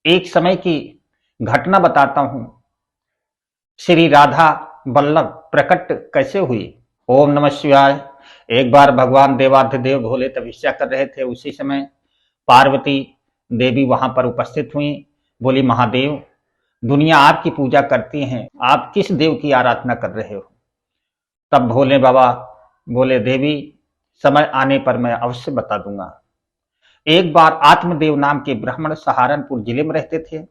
एक समय की घटना बताता हूं। श्री राधा वल्लभ प्रकट कैसे हुई। ओम नमः शिवाय। एक बार भगवान देवाधिदेव भोले तपस्या कर रहे थे। उसी समय पार्वती देवी वहां पर उपस्थित हुई। बोली, महादेव, दुनिया आपकी पूजा करती है, आप किस देव की आराधना कर रहे हो। तब भोले बाबा बोले, देवी, समय आने पर मैं अवश्य बता दूंगा। एक बार आत्मदेव नाम के ब्राह्मण सहारनपुर जिले में रहते थे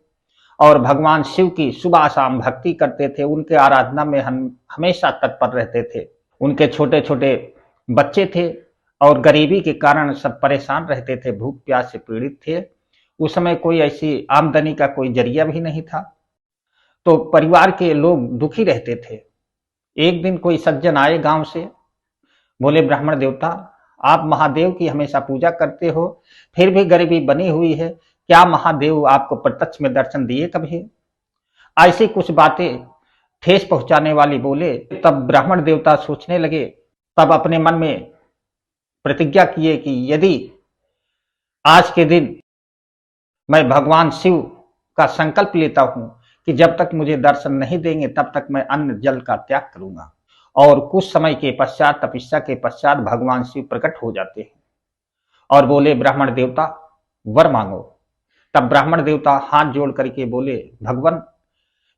और भगवान शिव की सुबह शाम भक्ति करते थे। उनके आराधना में हम हमेशा तत्पर रहते थे। उनके छोटे छोटे बच्चे थे और गरीबी के कारण सब परेशान रहते थे, भूख प्यास से पीड़ित थे। उस समय कोई ऐसी आमदनी का कोई जरिया भी नहीं था, तो परिवार के लोग दुखी रहते थे। एक दिन कोई सज्जन आए गांव से। बोले, ब्राह्मण देवता, आप महादेव की हमेशा पूजा करते हो, फिर भी गरीबी बनी हुई है, क्या महादेव आपको प्रत्यक्ष में दर्शन दिए कभी। ऐसी कुछ बातें ठेस पहुंचाने वाली बोले। तब ब्राह्मण देवता सोचने लगे। तब अपने मन में प्रतिज्ञा किए कि यदि आज के दिन मैं भगवान शिव का संकल्प लेता हूं कि जब तक मुझे दर्शन नहीं देंगे तब तक मैं अन्न जल का त्याग करूंगा। और कुछ समय के पश्चात, तपस्या के पश्चात, भगवान शिव प्रकट हो जाते हैं और बोले, ब्राह्मण देवता, वर मांगो। तब ब्राह्मण देवता हाथ जोड़ करके बोले, भगवान,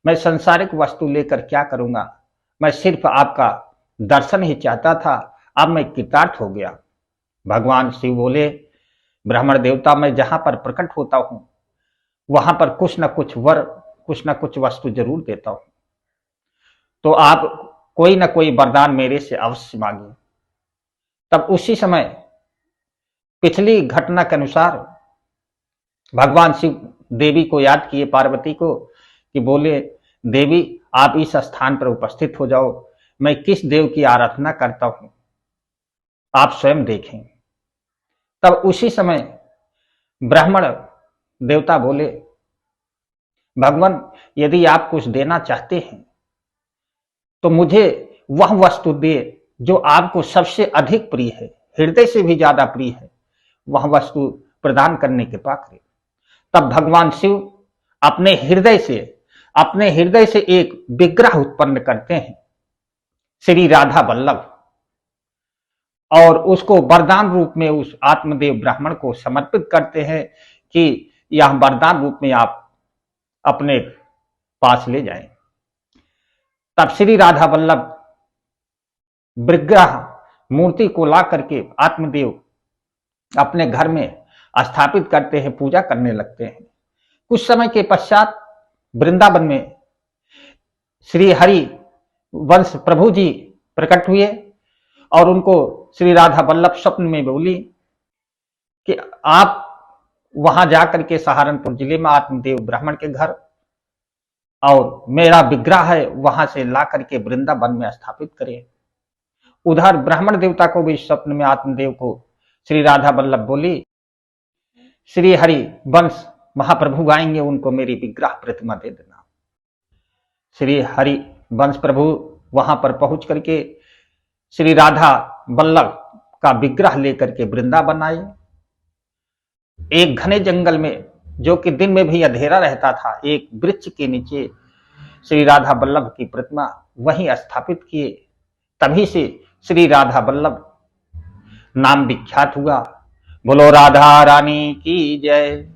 मैं सांसारिक वस्तु लेकर क्या करूंगा, मैं सिर्फ आपका दर्शन ही चाहता था, अब मैं कृतार्थ हो गया। भगवान शिव बोले, ब्राह्मण देवता, मैं जहां पर प्रकट होता हूं वहां पर कुछ न कुछ वर, कुछ न कुछ वस्तु जरूर देता हूं, तो आप कोई न कोई वरदान मेरे से अवश्य मांगे। तब उसी समय पिछली घटना के अनुसार भगवान शिव देवी को याद किए, पार्वती को, कि बोले, देवी, आप इस स्थान पर उपस्थित हो जाओ, मैं किस देव की आराधना करता हूं आप स्वयं देखें। तब उसी समय ब्राह्मण देवता बोले, भगवान, यदि आप कुछ देना चाहते हैं तो मुझे वह वस्तु दे जो आपको सबसे अधिक प्रिय है, हृदय से भी ज्यादा प्रिय है, वह वस्तु प्रदान करने के कृपा करें। तब भगवान शिव अपने हृदय से एक विग्रह उत्पन्न करते हैं, श्री राधा वल्लभ, और उसको वरदान रूप में उस आत्मदेव ब्राह्मण को समर्पित करते हैं कि यह वरदान रूप में आप अपने पास ले जाएं। तब श्री राधा वल्लभ विग्रह मूर्ति को ला करके आत्मदेव अपने घर में स्थापित करते हैं, पूजा करने लगते हैं। कुछ समय के पश्चात वृंदावन में श्री हरि वंश प्रभु जी प्रकट हुए और उनको श्री राधा वल्लभ स्वप्न में बोली कि आप वहां जाकर के सहारनपुर जिले में आत्मदेव ब्राह्मण के घर और मेरा विग्रह है वहां से ला करके वृंदावन में स्थापित करें। उधर ब्राह्मण देवता को भी स्वप्न में आत्मदेव को श्री राधा वल्लभ बोली, श्री हरि वंश महाप्रभु आएंगे, उनको मेरी विग्रह प्रतिमा दे देना। श्री हरि वंश प्रभु वहां पर पहुंच करके श्री राधा वल्लभ का विग्रह लेकर के वृंदावन आए। एक घने जंगल में, जो कि दिन में भी अंधेरा रहता था, एक वृक्ष के नीचे श्री राधा वल्लभ की प्रतिमा वहीं स्थापित किए। तभी से श्री राधा वल्लभ नाम विख्यात हुआ। बोलो राधा रानी की जय।